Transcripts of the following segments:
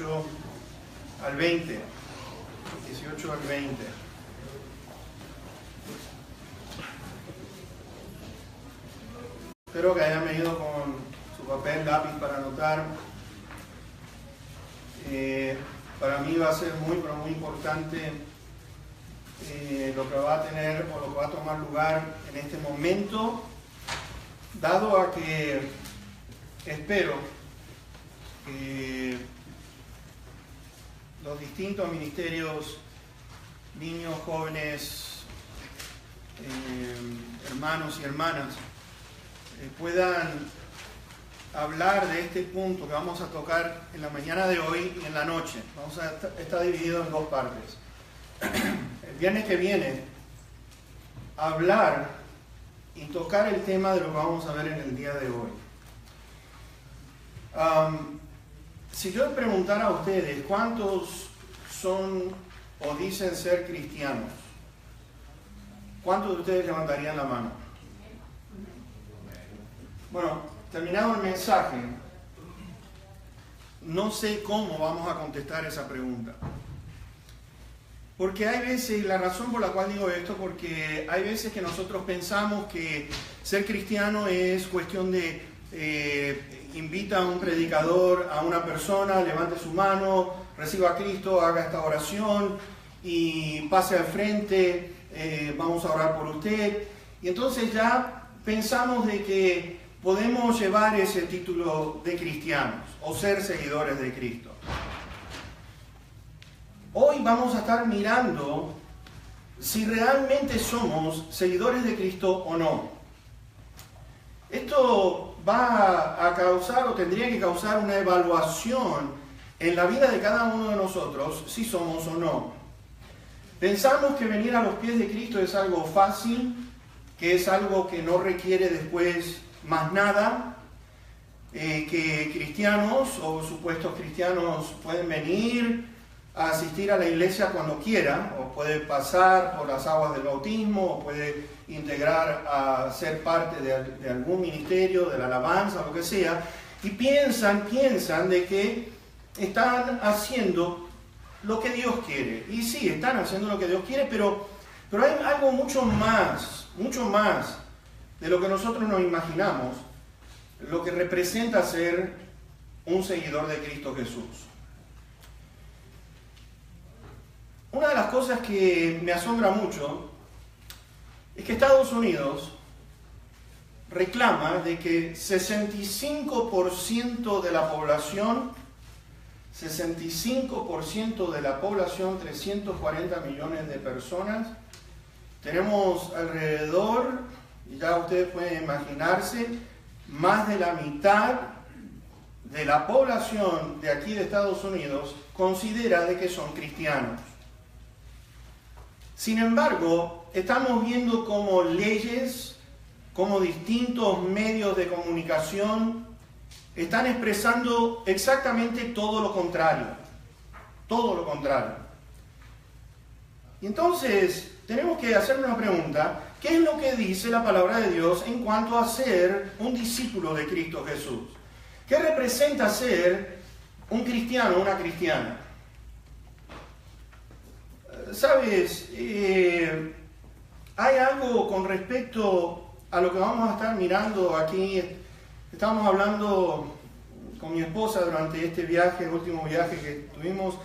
18 al 20. 18 al 20. Espero que hayan venido con su papel, lápiz para anotar. Para mí va a ser pero muy importante lo que va a tener o lo que va a tomar lugar en este momento, dado a que espero que los distintos ministerios, niños, jóvenes, hermanos y hermanas, puedan hablar de este punto que vamos a tocar en la mañana de hoy y en la noche. Está dividido en dos partes. El viernes que viene, hablar y tocar el tema de lo que vamos a ver en el día de hoy. Si yo les preguntara a ustedes cuántos son o dicen ser cristianos, ¿cuántos de ustedes levantarían la mano? Bueno, terminado el mensaje, no sé cómo vamos a contestar esa pregunta. Porque hay veces, y la razón por la cual digo esto, porque hay veces que nosotros pensamos que ser cristiano es cuestión de invita a un predicador, a una persona, levante su mano, reciba a Cristo, haga esta oración y pase al frente, vamos a orar por usted. Y entonces ya pensamos de que podemos llevar ese título de cristianos o ser seguidores de Cristo. Hoy vamos a estar mirando si realmente somos seguidores de Cristo o no. Esto va a causar o tendría que causar una evaluación en la vida de cada uno de nosotros, si somos o no. Pensamos que venir a los pies de Cristo es algo fácil, que es algo que no requiere después más nada, que cristianos o supuestos cristianos pueden venir a asistir a la iglesia cuando quiera, o puede pasar por las aguas del bautismo, o puede integrar a ser parte de algún ministerio, de la alabanza, lo que sea, y piensan de que están haciendo lo que Dios quiere. Y sí, están haciendo lo que Dios quiere, pero hay algo mucho más de lo que nosotros nos imaginamos, lo que representa ser un seguidor de Cristo Jesús. Una de las cosas que me asombra mucho es que Estados Unidos reclama de que 65% de la población, 340 millones de personas, tenemos alrededor, y ya ustedes pueden imaginarse, más de la mitad de la población de aquí de Estados Unidos considera de que son cristianos. Sin embargo, estamos viendo cómo leyes, cómo distintos medios de comunicación están expresando exactamente todo lo contrario. Todo lo contrario. Y entonces, tenemos que hacer una pregunta. ¿Qué es lo que dice la palabra de Dios en cuanto a ser un discípulo de Cristo Jesús? ¿Qué representa ser un cristiano o una cristiana? ¿Sabes? Hay algo con respecto a lo que vamos a estar mirando aquí. Estábamos hablando con mi esposa durante este viaje, el último viaje que tuvimos.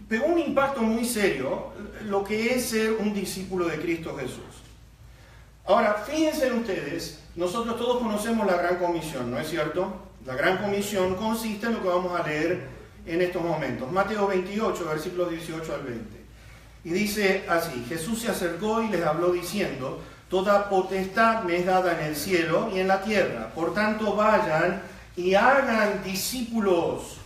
Pegó un impacto muy serio lo que es ser un discípulo de Cristo Jesús. Ahora, fíjense ustedes, nosotros todos conocemos la Gran Comisión, ¿no es cierto? La Gran Comisión consiste en lo que vamos a leer en estos momentos. Mateo 28, versículos 18 al 20. Y dice así: Jesús se acercó y les habló diciendo: toda potestad me es dada en el cielo y en la tierra. Por tanto, vayan y hagan discípulos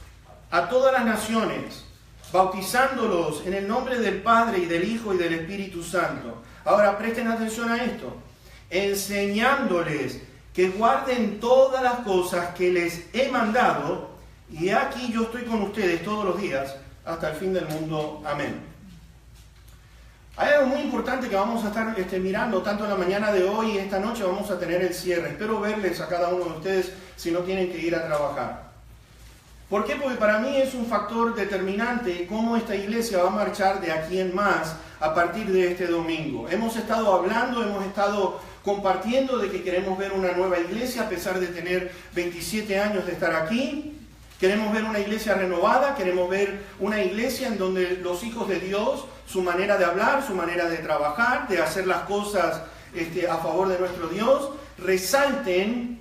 a todas las naciones, bautizándolos en el nombre del Padre y del Hijo y del Espíritu Santo. Ahora presten atención a esto. Enseñándoles que guarden todas las cosas que les he mandado, y aquí yo estoy con ustedes todos los días hasta el fin del mundo. Amén. Hay algo muy importante que vamos a estar mirando tanto en la mañana de hoy y esta noche vamos a tener el cierre. Espero verles a cada uno de ustedes si no tienen que ir a trabajar. ¿Por qué? Porque para mí es un factor determinante cómo esta iglesia va a marchar de aquí en más a partir de este domingo. Hemos estado hablando, hemos estado compartiendo de que queremos ver una nueva iglesia a pesar de tener 27 años de estar aquí. Queremos ver una iglesia renovada, queremos ver una iglesia en donde los hijos de Dios, su manera de hablar, su manera de trabajar, de hacer las cosas a favor de nuestro Dios, resalten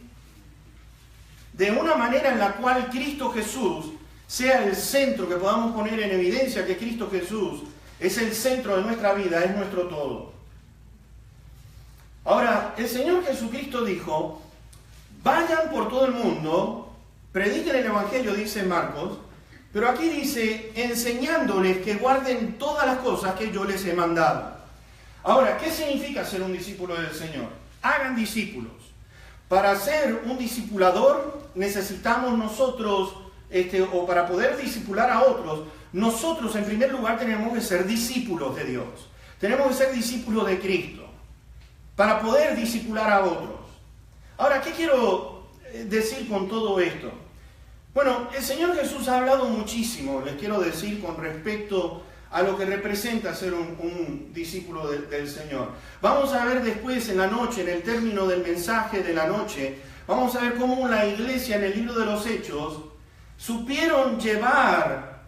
de una manera en la cual Cristo Jesús sea el centro, que podamos poner en evidencia que Cristo Jesús es el centro de nuestra vida, es nuestro todo. Ahora, el Señor Jesucristo dijo, vayan por todo el mundo, prediquen el Evangelio, dice Marcos, pero aquí dice, enseñándoles que guarden todas las cosas que yo les he mandado. Ahora, ¿qué significa ser un discípulo del Señor? Hagan discípulos. Para ser un discipulador necesitamos nosotros, o para poder discipular a otros, nosotros en primer lugar tenemos que ser discípulos de Dios. Tenemos que ser discípulos de Cristo para poder discipular a otros. Ahora, ¿qué quiero decir con todo esto? Bueno, el Señor Jesús ha hablado muchísimo, les quiero decir, con respecto a lo que representa ser un discípulo del Señor. Vamos a ver después en la noche, en el término del mensaje de la noche, vamos a ver cómo la iglesia en el libro de los Hechos supieron llevar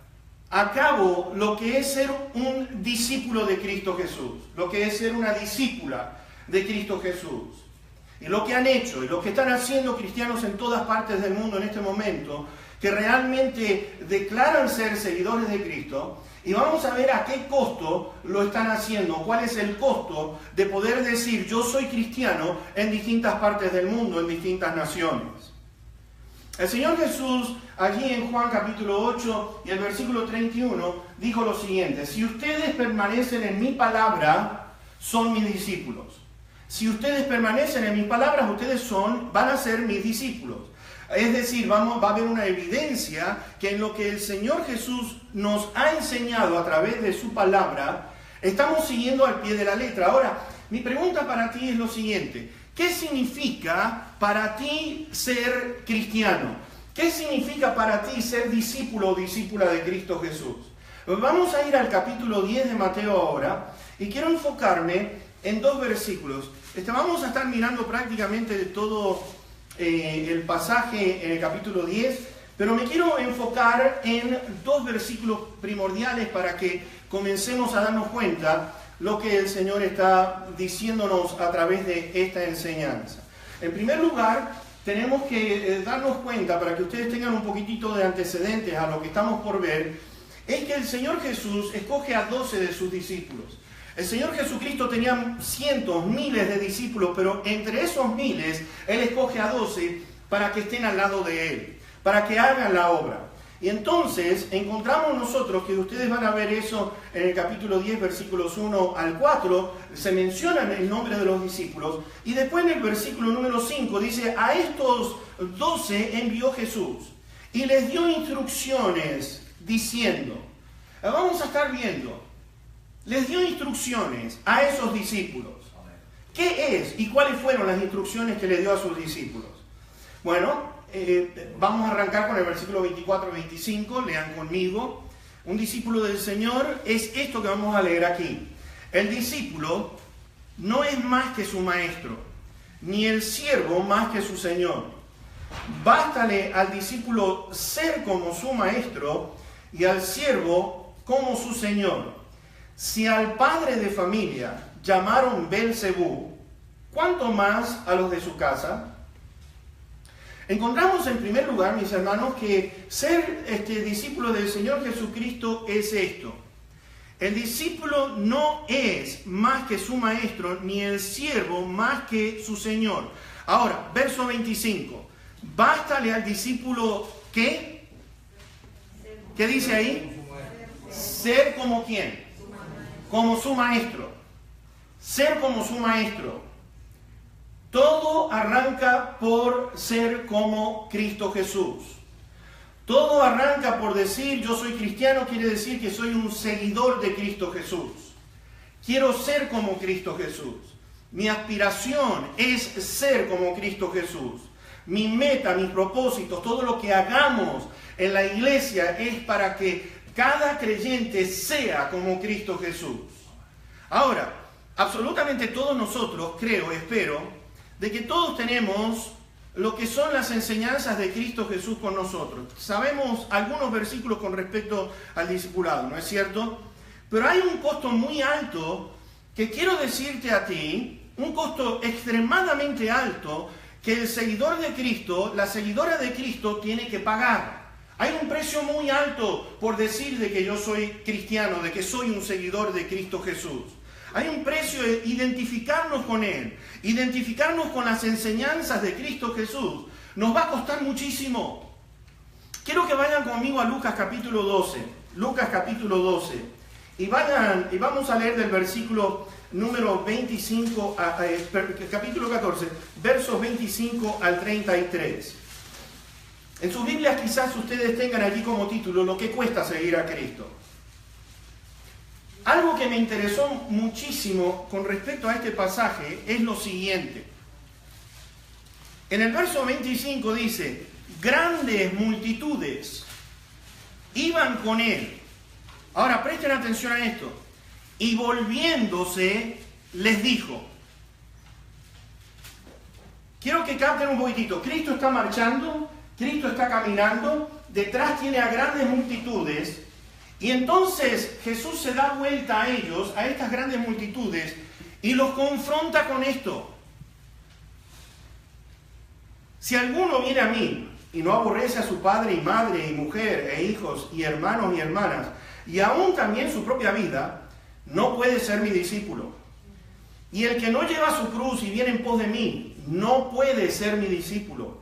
a cabo lo que es ser un discípulo de Cristo Jesús, lo que es ser una discípula de Cristo Jesús. Y lo que han hecho y lo que están haciendo cristianos en todas partes del mundo en este momento, que realmente declaran ser seguidores de Cristo, y vamos a ver a qué costo lo están haciendo, cuál es el costo de poder decir yo soy cristiano en distintas partes del mundo, en distintas naciones. El Señor Jesús, allí en Juan capítulo 8 y el versículo 31, dijo lo siguiente, si ustedes permanecen en mi palabra, son mis discípulos. Si ustedes permanecen en mis palabras, ustedes van a ser mis discípulos. Es decir, va a haber una evidencia que en lo que el Señor Jesús nos ha enseñado a través de su palabra, estamos siguiendo al pie de la letra. Ahora, mi pregunta para ti es lo siguiente. ¿Qué significa para ti ser cristiano? ¿Qué significa para ti ser discípulo o discípula de Cristo Jesús? Vamos a ir al capítulo 10 de Mateo ahora y quiero enfocarme en dos versículos. Vamos a estar mirando prácticamente todo el pasaje en el capítulo 10, pero me quiero enfocar en dos versículos primordiales para que comencemos a darnos cuenta lo que el Señor está diciéndonos a través de esta enseñanza. En primer lugar, tenemos que darnos cuenta, para que ustedes tengan un poquitito de antecedentes a lo que estamos por ver, es que el Señor Jesús escoge a 12 de sus discípulos. El Señor Jesucristo tenía cientos, miles de discípulos, pero entre esos miles, Él escoge a 12 para que estén al lado de Él, para que hagan la obra. Y entonces encontramos nosotros, que ustedes van a ver eso en el capítulo 10, versículos 1 al 4, se mencionan el nombre de los discípulos, y después en el versículo número 5 dice, a estos 12 envió Jesús, y les dio instrucciones, diciendo, vamos a estar viendo, les dio instrucciones a esos discípulos. ¿Qué es y cuáles fueron las instrucciones que le dio a sus discípulos? Bueno, vamos a arrancar con el versículo 24-25, lean conmigo. Un discípulo del Señor es esto que vamos a leer aquí. El discípulo no es más que su maestro, ni el siervo más que su señor. Bástale al discípulo ser como su maestro y al siervo como su señor. Si al padre de familia llamaron Belcebú, ¿cuánto más a los de su casa? Encontramos en primer lugar, mis hermanos, que ser discípulo del Señor Jesucristo es esto. El discípulo no es más que su maestro, ni el siervo más que su señor. Ahora, verso 25. Bástale al discípulo, ¿qué? ¿Qué dice ahí? Ser como ¿quién? Como su maestro. Ser como su maestro. Todo arranca por ser como Cristo Jesús. Todo arranca por decir yo soy cristiano, quiere decir que soy un seguidor de Cristo Jesús. Quiero ser como Cristo Jesús. Mi aspiración es ser como Cristo Jesús. mi meta, mis propósitos, todo lo que hagamos en la iglesia es para que cada creyente sea como Cristo Jesús. Ahora, absolutamente todos nosotros, creo, espero, de que todos tenemos lo que son las enseñanzas de Cristo Jesús con nosotros. Sabemos algunos versículos con respecto al discipulado, ¿no es cierto? Pero hay un costo muy alto que quiero decirte a ti, un costo extremadamente alto que el seguidor de Cristo, la seguidora de Cristo tiene que pagar. Hay un precio muy alto por decir de que yo soy cristiano, de que soy un seguidor de Cristo Jesús. Hay un precio de identificarnos con Él, identificarnos con las enseñanzas de Cristo Jesús. Nos va a costar muchísimo. Quiero que vayan conmigo a Lucas capítulo 12. Lucas capítulo 12. Y vamos a leer del versículo número 25, capítulo 14, versos 25 al 33. En sus Biblias quizás ustedes tengan allí como título lo que cuesta seguir a Cristo. Algo que me interesó muchísimo con respecto a este pasaje es lo siguiente. En el verso 25 dice, grandes multitudes iban con él. Ahora presten atención a esto. Y volviéndose, les dijo. Quiero que capten un poquitito. Cristo está marchando, Cristo está caminando, detrás tiene a grandes multitudes. Y entonces Jesús se da vuelta a ellos, a estas grandes multitudes, y los confronta con esto. Si alguno viene a mí y no aborrece a su padre y madre y mujer e hijos y hermanos y hermanas, y aún también su propia vida, no puede ser mi discípulo. Y el que no lleva su cruz y viene en pos de mí, no puede ser mi discípulo.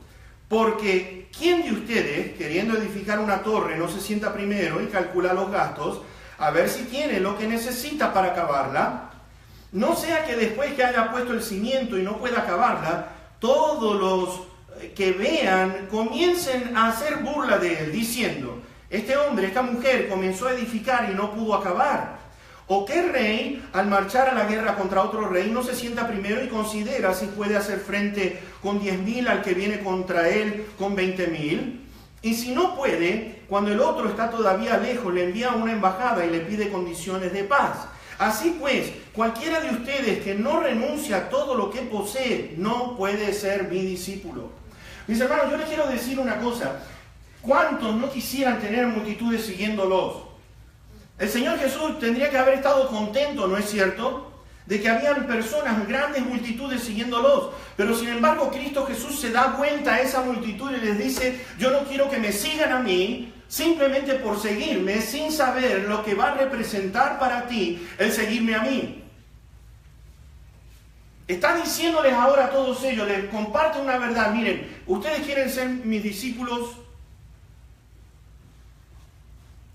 Porque ¿quién de ustedes, queriendo edificar una torre, no se sienta primero y calcula los gastos, a ver si tiene lo que necesita para acabarla? No sea que después que haya puesto el cimiento y no pueda acabarla, todos los que vean comiencen a hacer burla de él, diciendo, este hombre, esta mujer comenzó a edificar y no pudo acabar. ¿O qué rey, al marchar a la guerra contra otro rey, no se sienta primero y considera si puede hacer frente con 10.000 al que viene contra él con 20.000? Y si no puede, cuando el otro está todavía lejos, le envía una embajada y le pide condiciones de paz. Así pues, cualquiera de ustedes que no renuncia a todo lo que posee, no puede ser mi discípulo. Mis hermanos, yo les quiero decir una cosa. ¿Cuántos no quisieran tener multitudes siguiéndolos? El Señor Jesús tendría que haber estado contento, ¿no es cierto?, de que habían personas, grandes multitudes siguiéndolos. Pero sin embargo, Cristo Jesús se da vuelta a esa multitud y les dice, yo no quiero que me sigan a mí, simplemente por seguirme, sin saber lo que va a representar para ti el seguirme a mí. Está diciéndoles ahora a todos ellos, les comparte una verdad. Miren, ustedes quieren ser mis discípulos.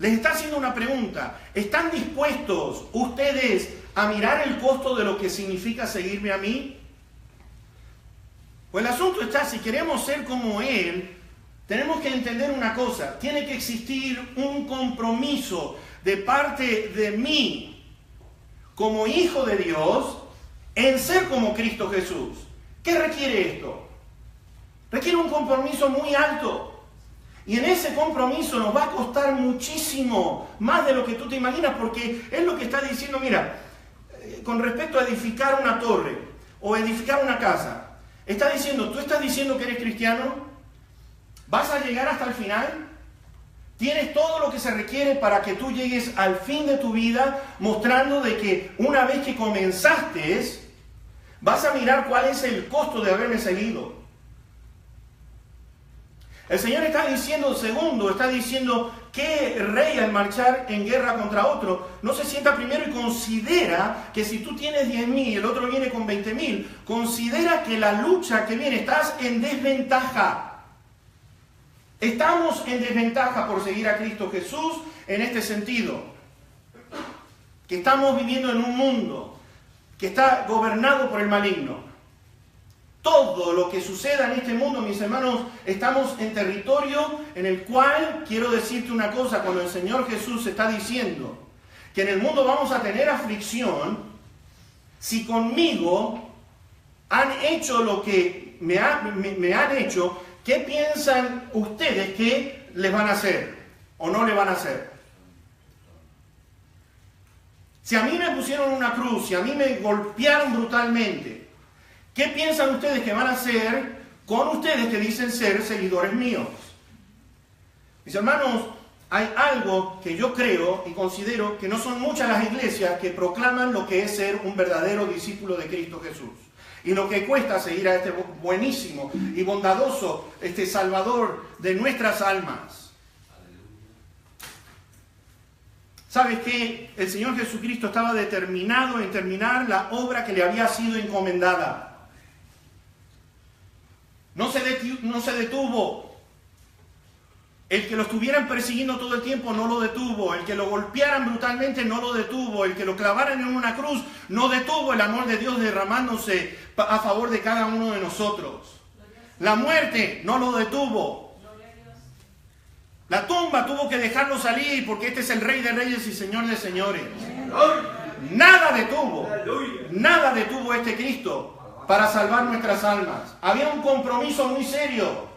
Les está haciendo una pregunta. ¿Están dispuestos ustedes a mirar el costo de lo que significa seguirme a mí? Pues el asunto está, si queremos ser como Él, tenemos que entender una cosa. Tiene que existir un compromiso de parte de mí, como hijo de Dios, en ser como Cristo Jesús. ¿Qué requiere esto? Requiere un compromiso muy alto. Y en ese compromiso nos va a costar muchísimo, más de lo que tú te imaginas, porque es lo que está diciendo, mira, con respecto a edificar una torre o edificar una casa. Está diciendo, ¿tú estás diciendo que eres cristiano? ¿Vas a llegar hasta el final? ¿Tienes todo lo que se requiere para que tú llegues al fin de tu vida, mostrando de que una vez que comenzaste, vas a mirar cuál es el costo de haberme seguido? El Señor está diciendo, segundo, está diciendo que rey al marchar en guerra contra otro no se sienta primero y considera que si tú tienes 10.000 y el otro viene con 20.000, considera que la lucha que viene, estás en desventaja. Estamos en desventaja por seguir a Cristo Jesús en este sentido. Que estamos viviendo en un mundo que está gobernado por el maligno. Todo lo que suceda en este mundo, mis hermanos, estamos en territorio en el cual, quiero decirte una cosa, cuando el Señor Jesús está diciendo que en el mundo vamos a tener aflicción, si conmigo han hecho lo que que me han hecho, ¿qué piensan ustedes que les van a hacer o no le van a hacer? Si a mí me pusieron una cruz, si a mí me golpearon brutalmente, ¿qué piensan ustedes que van a hacer con ustedes que dicen ser seguidores míos? Mis hermanos, hay algo que yo creo y considero que no son muchas las iglesias que proclaman lo que es ser un verdadero discípulo de Cristo Jesús. Y lo que cuesta seguir a este buenísimo y bondadoso Salvador de nuestras almas. ¿Sabes qué? El Señor Jesucristo estaba determinado en terminar la obra que le había sido encomendada. No se detuvo. El que lo estuvieran persiguiendo todo el tiempo no lo detuvo. El que lo golpearan brutalmente no lo detuvo. El que lo clavaran en una cruz no detuvo el amor de Dios derramándose a favor de cada uno de nosotros. La muerte no lo detuvo. La tumba tuvo que dejarlo salir porque este es el Rey de Reyes y Señor de Señores. Nada detuvo a este Cristo para salvar nuestras almas. Había un compromiso muy serio.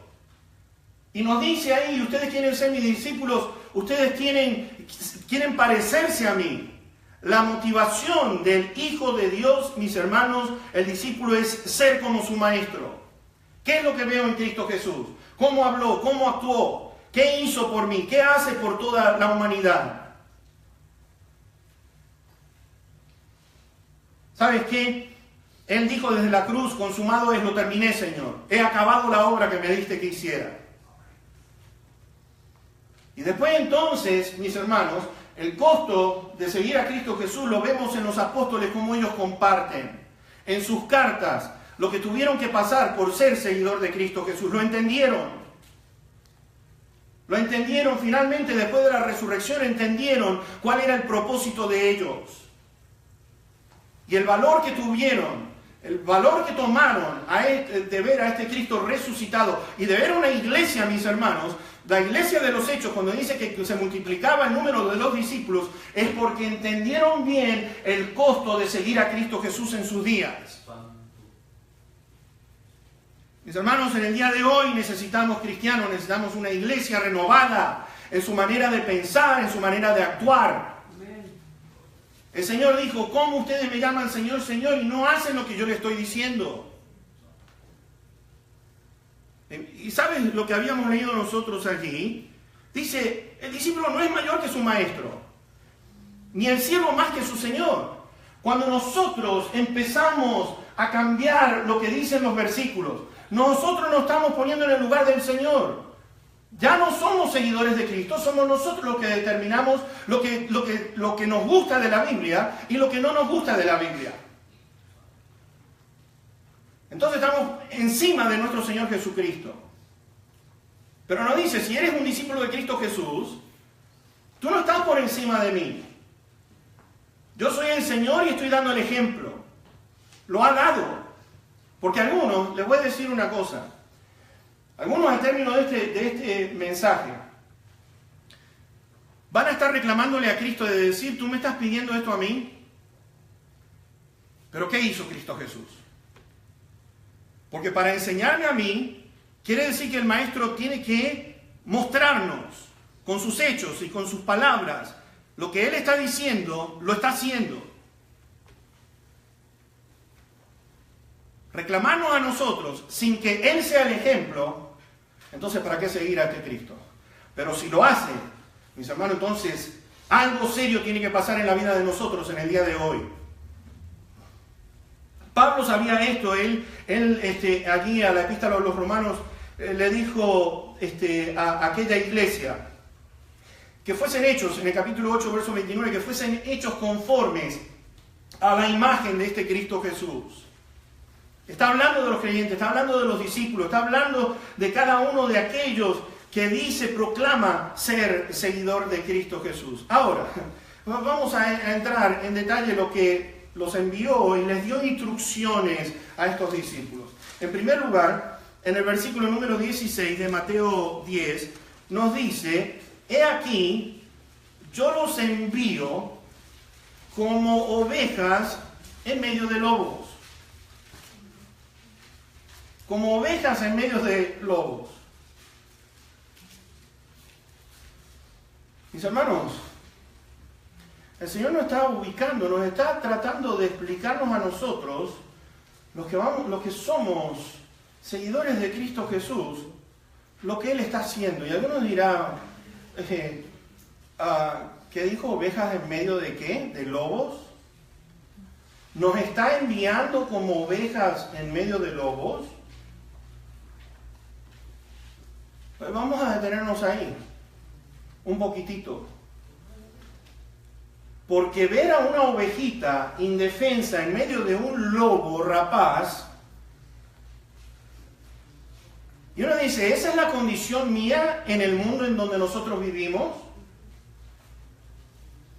Y nos dice ahí, ustedes quieren ser mis discípulos, ustedes quieren parecerse a mí. La motivación del Hijo de Dios, mis hermanos, el discípulo es ser como su Maestro. ¿Qué es lo que veo en Cristo Jesús? ¿Cómo habló? ¿Cómo actuó? ¿Qué hizo por mí? ¿Qué hace por toda la humanidad? ¿Sabes qué? Él dijo desde la cruz, consumado es, lo terminé, Señor. He acabado la obra que me diste que hiciera. Y después entonces, mis hermanos, el costo de seguir a Cristo Jesús lo vemos en los apóstoles como ellos comparten. En sus cartas, lo que tuvieron que pasar por ser seguidor de Cristo Jesús. Lo entendieron. Lo entendieron finalmente después de la resurrección, entendieron cuál era el propósito de ellos. Y el valor que tuvieron, el valor que tomaron de ver a este Cristo resucitado y de ver una iglesia, mis hermanos, la iglesia de los Hechos, cuando dice que se multiplicaba el número de los discípulos, es porque entendieron bien el costo de seguir a Cristo Jesús en sus días. Mis hermanos, en el día de hoy necesitamos cristianos, necesitamos una iglesia renovada en su manera de pensar, en su manera de actuar. El Señor dijo, ¿cómo ustedes me llaman Señor, Señor y no hacen lo que yo les estoy diciendo? ¿Y sabes lo que habíamos leído nosotros allí? Dice, el discípulo no es mayor que su maestro, ni el siervo más que su Señor. Cuando nosotros empezamos a cambiar lo que dicen los versículos, nosotros nos estamos poniendo en el lugar del Señor. Ya no somos seguidores de Cristo, somos nosotros los que determinamos lo que nos gusta de la Biblia y lo que no nos gusta de la Biblia. Entonces estamos encima de nuestro Señor Jesucristo. Pero nos dice, si eres un discípulo de Cristo Jesús, tú no estás por encima de mí. Yo soy el Señor y estoy dando el ejemplo. Lo ha dado. Porque algunos, les voy a decir una cosa, algunos al término de este mensaje van a estar reclamándole a Cristo de decir, tú me estás pidiendo esto a mí, pero ¿qué hizo Cristo Jesús? Porque para enseñarme a mí, quiere decir que el Maestro tiene que mostrarnos con sus hechos y con sus palabras lo que Él está diciendo, lo está haciendo. Reclamarnos a nosotros sin que Él sea el ejemplo, entonces ¿para qué seguir a este Cristo? Pero si lo hace, mis hermanos, entonces algo serio tiene que pasar en la vida de nosotros en el día de hoy. Pablo sabía esto, él aquí a la epístola a los romanos le dijo a aquella iglesia que fuesen hechos, en el capítulo 8, verso 29, que fuesen hechos conformes a la imagen de este Cristo Jesús. Está hablando de los creyentes, está hablando de los discípulos, está hablando de cada uno de aquellos que proclama ser seguidor de Cristo Jesús. Ahora, vamos a entrar en detalle lo que los envió y les dio instrucciones a estos discípulos. En primer lugar, en el versículo número 16 de Mateo 10, nos dice, he aquí, yo los envío como ovejas en medio de lobos. como ovejas en medio de lobos. Mis hermanos, el Señor nos está ubicando, nos está tratando de explicarnos a nosotros, los que somos seguidores de Cristo Jesús, lo que Él está haciendo. Y algunos dirán, ¿qué dijo? ¿Ovejas en medio de qué? ¿De lobos? ¿Nos está enviando como ovejas en medio de lobos? Pues vamos a detenernos ahí, un poquitito. Porque ver a una ovejita indefensa en medio de un lobo rapaz, y uno dice, ¿esa es la condición mía en el mundo en donde nosotros vivimos?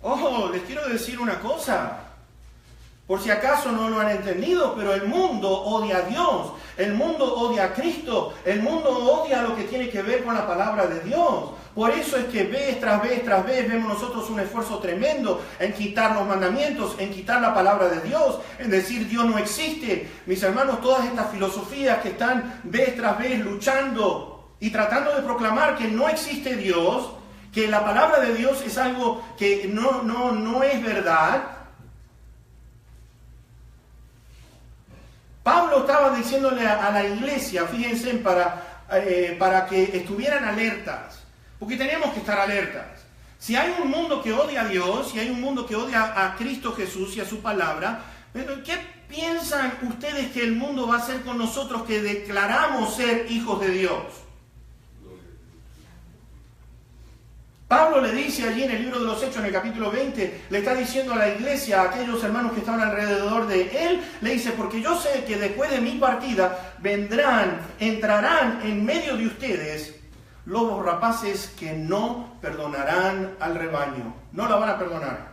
Ojo, les quiero decir una cosa, por si acaso no lo han entendido, pero el mundo odia a Dios, el mundo odia a Cristo, el mundo odia lo que tiene que ver con la palabra de Dios. Por eso es que vez tras vez vemos nosotros un esfuerzo tremendo en quitar los mandamientos, en quitar la palabra de Dios, en decir Dios no existe. Mis hermanos, todas estas filosofías que están vez tras vez luchando y tratando de proclamar que no existe Dios, que la palabra de Dios es algo que no es verdad. Pablo estaba diciéndole a la iglesia, fíjense, para que estuvieran alertas. Porque tenemos que estar alertas. Si hay un mundo que odia a Dios, si hay un mundo que odia a Cristo Jesús y a su palabra, ¿qué piensan ustedes que el mundo va a hacer con nosotros que declaramos ser hijos de Dios? Pablo le dice allí en el libro de los Hechos, en el capítulo 20, le está diciendo a la iglesia, a aquellos hermanos que estaban alrededor de él, le dice, porque yo sé que después de mi partida entrarán en medio de ustedes lobos rapaces que no perdonarán al rebaño. No la van a perdonar.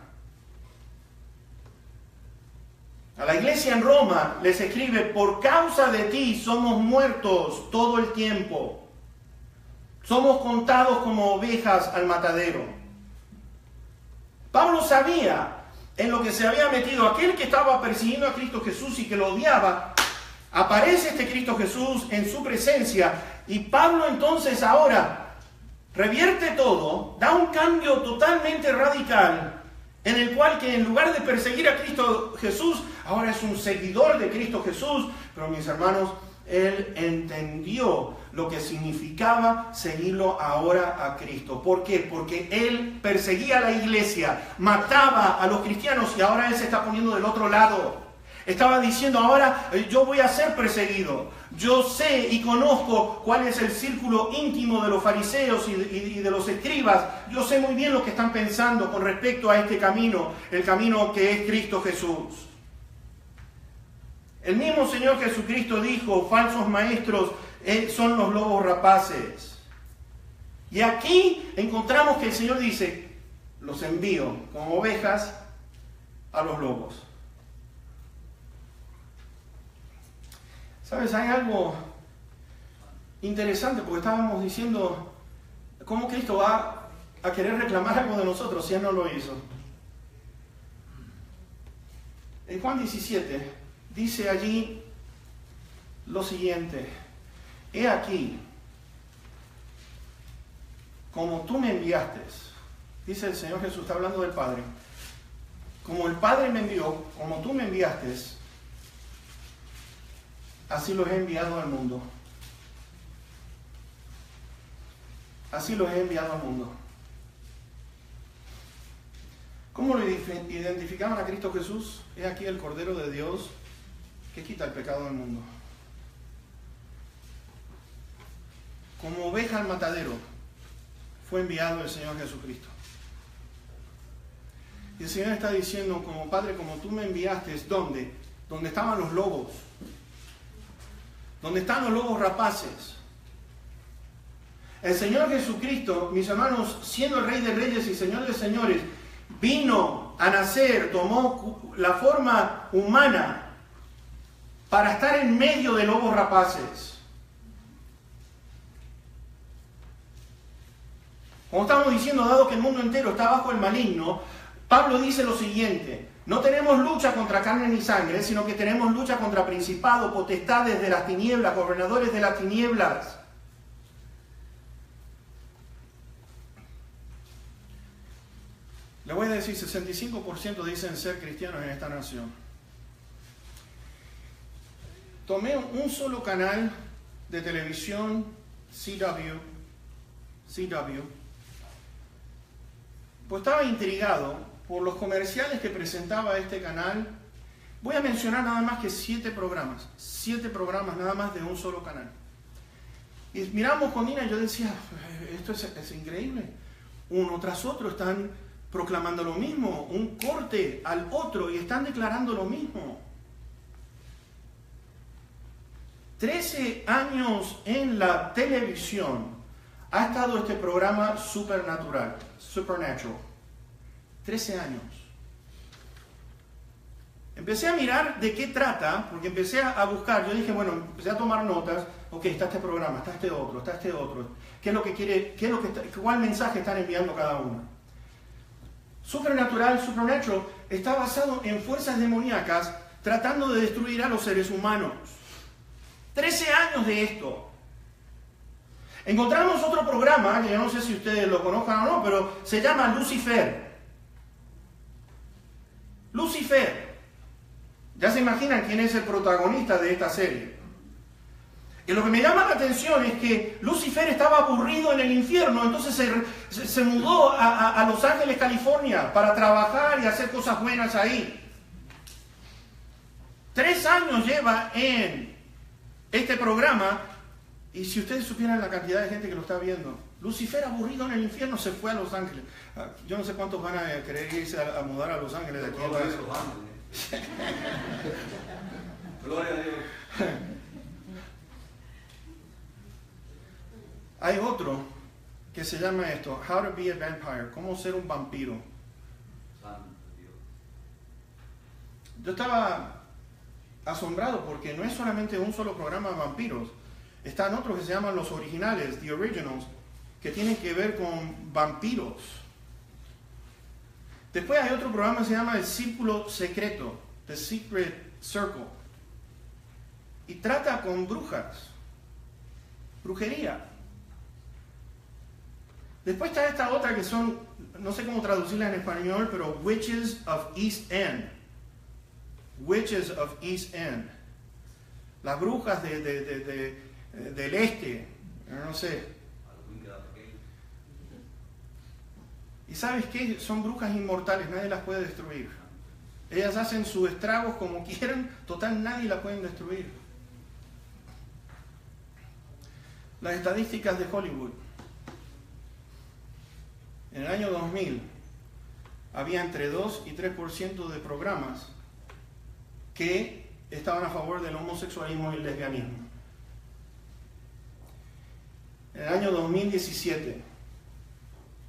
A la iglesia en Roma les escribe, por causa de ti somos muertos todo el tiempo. Somos contados como ovejas al matadero. Pablo sabía en lo que se había metido. Aquel que estaba persiguiendo a Cristo Jesús y que lo odiaba, aparece este Cristo Jesús en su presencia. Y Pablo entonces ahora revierte todo, da un cambio totalmente radical, en el cual que en lugar de perseguir a Cristo Jesús, ahora es un seguidor de Cristo Jesús. Pero mis hermanos, él entendió lo que significaba seguirlo ahora a Cristo. ¿Por qué? Porque él perseguía a la iglesia, mataba a los cristianos y ahora él se está poniendo del otro lado. Estaba diciendo, ahora yo voy a ser perseguido. Yo sé y conozco cuál es el círculo íntimo de los fariseos y de los escribas. Yo sé muy bien lo que están pensando con respecto a este camino, el camino que es Cristo Jesús. El mismo Señor Jesucristo dijo, falsos maestros son los lobos rapaces. Y aquí encontramos que el Señor dice, los envío como ovejas a los lobos. ¿Sabes? Hay algo interesante porque estábamos diciendo cómo Cristo va a querer reclamar algo de nosotros si Él no lo hizo. En Juan 17 dice allí lo siguiente, he aquí, como tú me enviaste, dice el Señor Jesús, está hablando del Padre, como el Padre me envió, como tú me enviaste, así los he enviado al mundo. Así los he enviado al mundo. ¿Cómo lo identificaban a Cristo Jesús? Es aquí el Cordero de Dios que quita el pecado del mundo. Como oveja al matadero fue enviado el Señor Jesucristo. Y el Señor está diciendo, como Padre, como tú me enviaste, ¿dónde? Donde estaban los lobos. Donde están los lobos rapaces. El Señor Jesucristo, mis hermanos, siendo el Rey de Reyes y Señor de Señores, vino a nacer, tomó la forma humana para estar en medio de lobos rapaces. Como estamos diciendo, dado que el mundo entero está bajo el maligno, Pablo dice lo siguiente, No tenemos lucha contra carne ni sangre, sino que tenemos lucha contra principados, potestades de las tinieblas, gobernadores de las tinieblas. Le voy a decir, 65% dicen ser cristianos en esta nación. Tomé un solo canal de televisión, CW, pues estaba intrigado por los comerciales que presentaba este canal. Voy a mencionar nada más que 7 programas nada más de un solo canal. Y miramos con Nina y yo decía, esto es increíble. Uno tras otro están proclamando lo mismo, un corte al otro y están declarando lo mismo. 13 años en la televisión ha estado este programa Supernatural. 13 años. Empecé a mirar de qué trata, porque empecé a buscar. Yo dije, bueno, empecé a tomar notas. Ok, está este programa, está este otro. ¿Qué es lo que quiere? ¿Cuál mensaje están enviando cada uno? Supernatural está basado en fuerzas demoníacas tratando de destruir a los seres humanos. 13 años de esto. Encontramos otro programa, que yo no sé si ustedes lo conozcan o no, pero se llama Lucifer. Ya se imaginan quién es el protagonista de esta serie. Y lo que me llama la atención es que Lucifer estaba aburrido en el infierno, entonces se mudó a Los Ángeles, California, para trabajar y hacer cosas buenas ahí. 3 años lleva en este programa, y si ustedes supieran la cantidad de gente que lo está viendo, Lucifer aburrido en el infierno se fue a Los Ángeles. Yo no sé cuántos van a querer irse a mudar a Los Ángeles de aquí a Los Ángeles. Gloria a Dios. Hay otro que se llama esto, How to be a Vampire, cómo ser un vampiro. Yo estaba asombrado porque no es solamente un solo programa de vampiros. Están otros que se llaman los originales, The Originals, que tienen que ver con vampiros. Después hay otro programa que se llama El Círculo Secreto, The Secret Circle, y trata con brujas, brujería. Después está esta otra que son, no sé cómo traducirla en español, pero Witches of East End. Witches of East End. Las brujas del este, no sé. ¿Y sabes qué? Son brujas inmortales, nadie las puede destruir. Ellas hacen sus estragos como quieran, total nadie las puede destruir. Las estadísticas de Hollywood. En el año 2000 había entre 2 y 3% de programas que estaban a favor del homosexualismo y el lesbianismo. En el año 2017,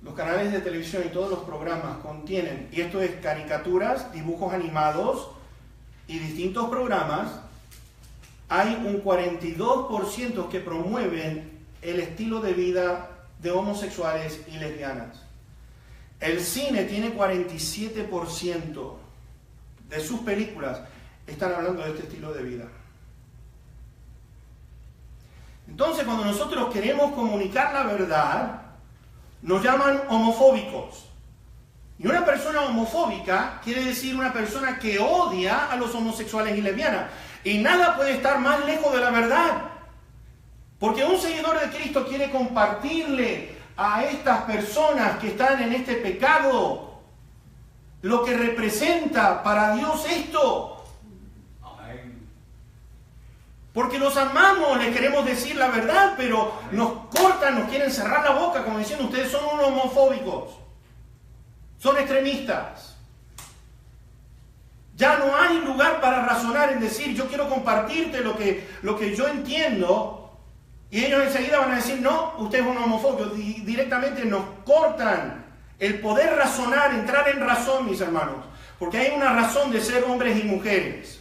los canales de televisión y todos los programas contienen, y esto es caricaturas, dibujos animados y distintos programas, hay un 42% que promueven el estilo de vida de homosexuales y lesbianas. El cine tiene 47% de sus películas están hablando de este estilo de vida. Entonces, cuando nosotros queremos comunicar la verdad, nos llaman homofóbicos. Y una persona homofóbica quiere decir una persona que odia a los homosexuales y lesbianas. Y nada puede estar más lejos de la verdad. Porque un seguidor de Cristo quiere compartirle a estas personas que están en este pecado lo que representa para Dios esto. Porque los amamos, les queremos decir la verdad, pero nos cortan, nos quieren cerrar la boca, como diciendo, ustedes son unos homofóbicos, son extremistas. Ya no hay lugar para razonar en decir, yo quiero compartirte lo que yo entiendo, y ellos enseguida van a decir, no, usted es un homofóbico. Directamente nos cortan el poder razonar, entrar en razón, mis hermanos, porque hay una razón de ser hombres y mujeres.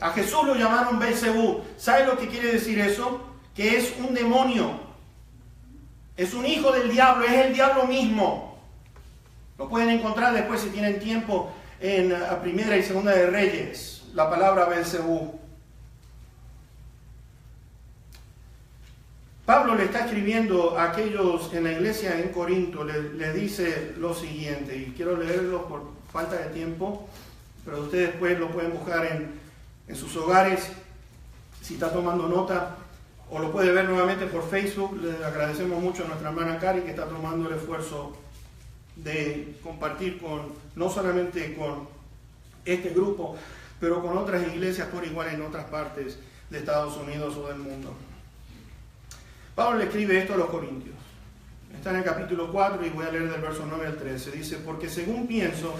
A Jesús lo llamaron Belzebú. ¿Sabe lo que quiere decir eso? Que es un demonio. Es un hijo del diablo, es el diablo mismo. Lo pueden encontrar después si tienen tiempo en Primera y Segunda de Reyes, la palabra Belzebú. Pablo le está escribiendo a aquellos en la iglesia en Corinto, le dice lo siguiente, y quiero leerlo por falta de tiempo, pero ustedes después lo pueden buscar en sus hogares, si está tomando nota, o lo puede ver nuevamente por Facebook. Le agradecemos mucho a nuestra hermana Cari, que está tomando el esfuerzo de compartir no solamente con este grupo, pero con otras iglesias por igual en otras partes de Estados Unidos o del mundo. Pablo le escribe esto a los Corintios. Está en el capítulo 4 y voy a leer del verso 9 al 13. Dice: porque según pienso,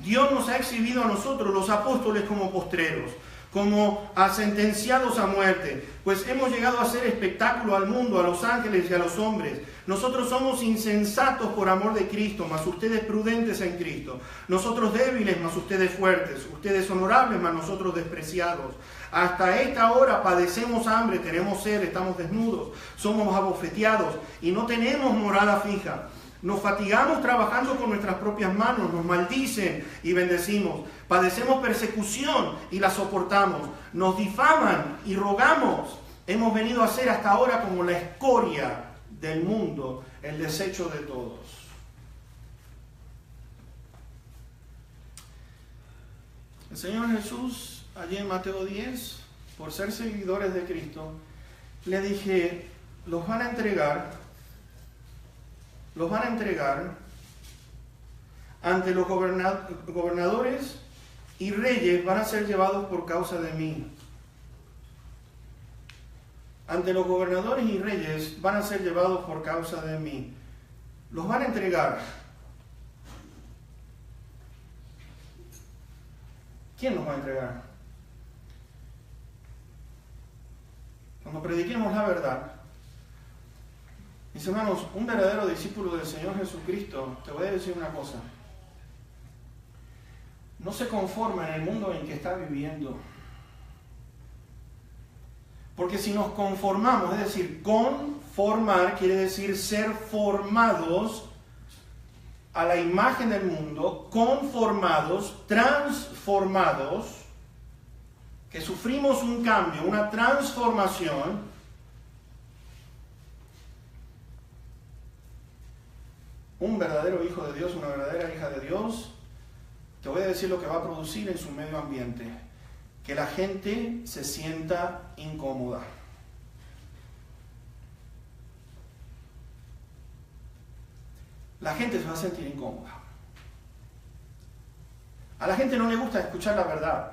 Dios nos ha exhibido a nosotros, los apóstoles, como postreros, como a sentenciados a muerte, pues hemos llegado a hacer espectáculo al mundo, a los ángeles y a los hombres. Nosotros somos insensatos por amor de Cristo, mas ustedes prudentes en Cristo. Nosotros débiles, mas ustedes fuertes. Ustedes honorables, mas nosotros despreciados. Hasta esta hora padecemos hambre, tenemos sed, estamos desnudos, somos abofeteados y no tenemos morada fija. Nos fatigamos trabajando con nuestras propias manos, nos maldicen y bendecimos. Padecemos persecución y la soportamos. Nos difaman y rogamos. Hemos venido a ser hasta ahora como la escoria del mundo, el desecho de todos. El Señor Jesús, allí en Mateo 10, por ser seguidores de Cristo, le dije, los van a entregar ante los gobernadores y reyes, van a ser llevados por causa de mí. Ante los gobernadores y reyes van a ser llevados por causa de mí. Los van a entregar. ¿Quién los va a entregar? Cuando prediquemos la verdad, mis hermanos, un verdadero discípulo del Señor Jesucristo, te voy a decir una cosa, no se conforma en el mundo en que está viviendo. Porque si nos conformamos, es decir, conformar quiere decir ser formados a la imagen del mundo, conformados, transformados, que sufrimos un cambio, una transformación. Un verdadero hijo de Dios, una verdadera hija de Dios, te voy a decir lo que va a producir en su medio ambiente. Que la gente se sienta incómoda. La gente se va a sentir incómoda. A la gente no le gusta escuchar la verdad.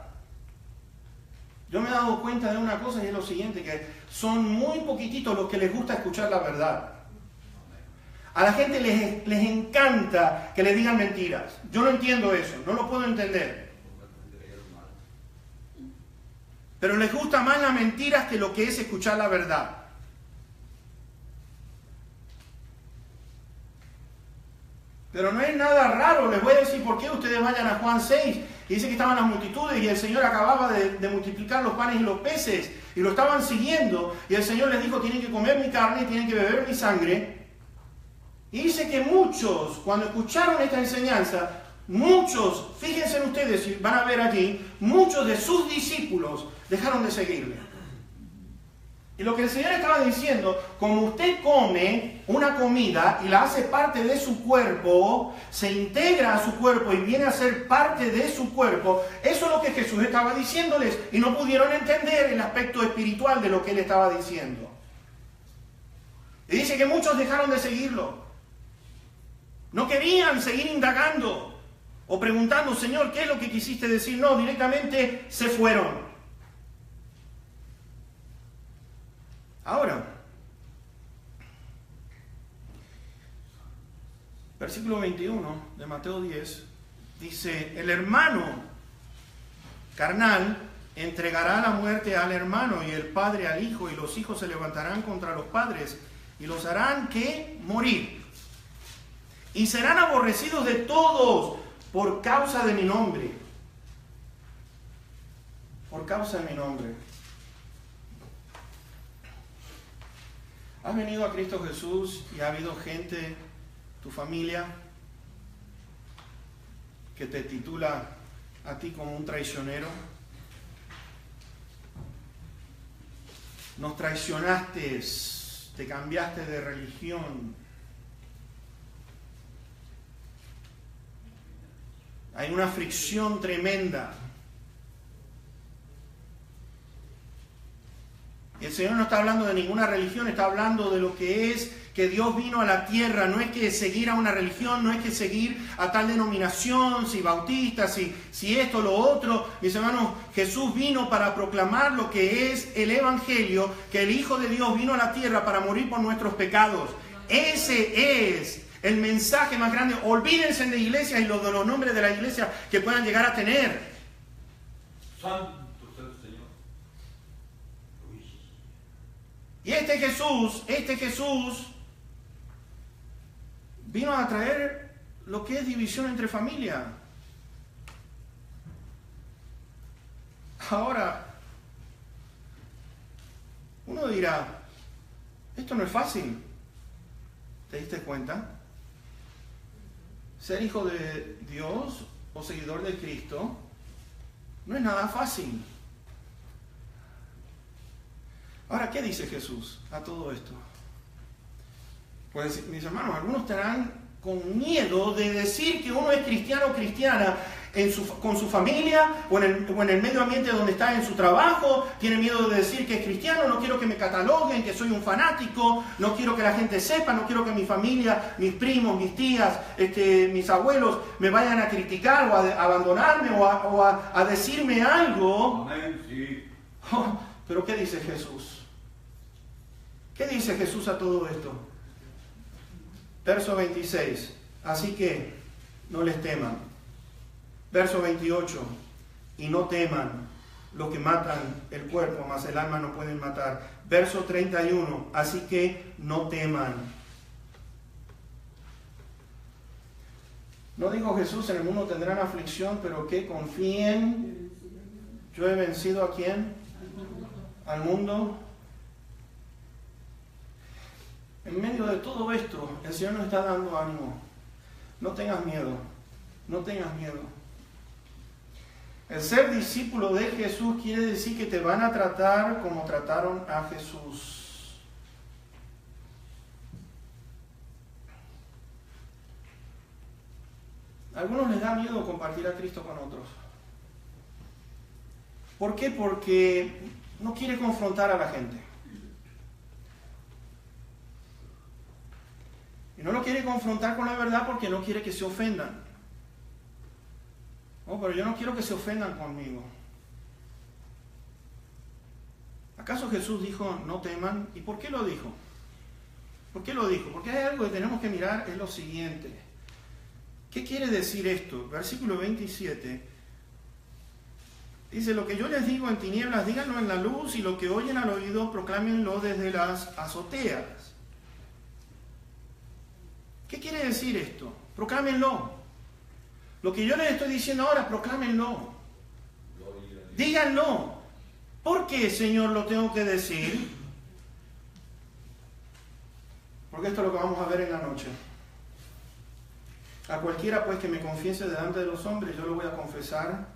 Yo me he dado cuenta de una cosa y es lo siguiente, que son muy poquititos los que les gusta escuchar la verdad. A la gente les encanta que les digan mentiras. Yo no entiendo eso, no lo puedo entender. Pero les gusta más las mentiras que lo que es escuchar la verdad. Pero no es nada raro, les voy a decir por qué. Ustedes vayan a Juan 6, y dice que estaban las multitudes y el Señor acababa de multiplicar los panes y los peces, y lo estaban siguiendo, y el Señor les dijo, tienen que comer mi carne, tienen que beber mi sangre. Y dice que muchos, cuando escucharon esta enseñanza, muchos, fíjense ustedes, si van a ver allí, muchos de sus discípulos dejaron de seguirle. Y lo que el Señor estaba diciendo, como usted come una comida y la hace parte de su cuerpo, se integra a su cuerpo y viene a ser parte de su cuerpo, eso es lo que Jesús estaba diciéndoles y no pudieron entender el aspecto espiritual de lo que Él estaba diciendo. Y dice que muchos dejaron de seguirlo. No querían seguir indagando o preguntando, Señor, ¿qué es lo que quisiste decir? No, directamente se fueron. Ahora, versículo 21 de Mateo 10 dice, el hermano carnal entregará a la muerte al hermano y el padre al hijo, y los hijos se levantarán contra los padres y los harán que morir. Y serán aborrecidos de todos por causa de mi nombre. Por causa de mi nombre. ¿Has venido a Cristo Jesús y ha habido gente, tu familia, que te titula a ti como un traicionero? Nos traicionaste, te cambiaste de religión. Hay una fricción tremenda. Y el Señor no está hablando de ninguna religión, está hablando de lo que es que Dios vino a la tierra. No es que seguir a una religión, no es que seguir a tal denominación, si bautista, si esto, lo otro. Mis hermanos, Jesús vino para proclamar lo que es el Evangelio, que el Hijo de Dios vino a la tierra para morir por nuestros pecados. Ese es el mensaje más grande. Olvídense de iglesias y de los nombres de la iglesia que puedan llegar a tener. Santo Señor. Y este Jesús vino a traer lo que es división entre familia. Ahora, uno dirá, esto no es fácil. ¿Te diste cuenta? Ser hijo de Dios o seguidor de Cristo no es nada fácil. Ahora, ¿qué dice Jesús a todo esto? Pues, mis hermanos, algunos estarán con miedo de decir que uno es cristiano o cristiana con su familia o en el medio ambiente donde está en su trabajo. Tiene miedo de decir que es cristiano. No quiero que me cataloguen, que soy un fanático. No quiero que la gente sepa. No quiero que mi familia, mis primos, mis tías, mis abuelos me vayan a criticar o a abandonarme o a decirme algo. Amén, sí. Oh, pero ¿qué dice Jesús? ¿Qué dice Jesús a todo esto? Verso 26. Así que no les teman. Verso 28. Y no teman los que matan el cuerpo, mas el alma no pueden matar. Verso 31. Así que no teman. No dijo Jesús, en el mundo tendrán aflicción, pero que confíen. Yo he vencido ¿a quién? Al mundo. En medio de todo esto, el Señor nos está dando ánimo. No tengas miedo, no tengas miedo. El ser discípulo de Jesús quiere decir que te van a tratar como trataron a Jesús. A algunos les da miedo compartir a Cristo con otros. ¿Por qué? Porque no quiere confrontar a la gente. Y no lo quiere confrontar con la verdad porque no quiere que se ofendan. Oh, pero yo no quiero que se ofendan conmigo. ¿Acaso Jesús dijo no teman? ¿Y por qué lo dijo? ¿Por qué lo dijo? Porque hay algo que tenemos que mirar, es lo siguiente. ¿Qué quiere decir esto? Versículo 27. Dice, lo que yo les digo en tinieblas, díganlo en la luz, y lo que oyen al oído, proclámenlo desde las azoteas. ¿Qué quiere decir esto? Proclámenlo. Lo que yo les estoy diciendo ahora, proclámenlo. Díganlo. ¿Por qué, Señor, lo tengo que decir? Porque esto es lo que vamos a ver en la noche. A cualquiera pues que me confiese delante de los hombres, yo lo voy a confesar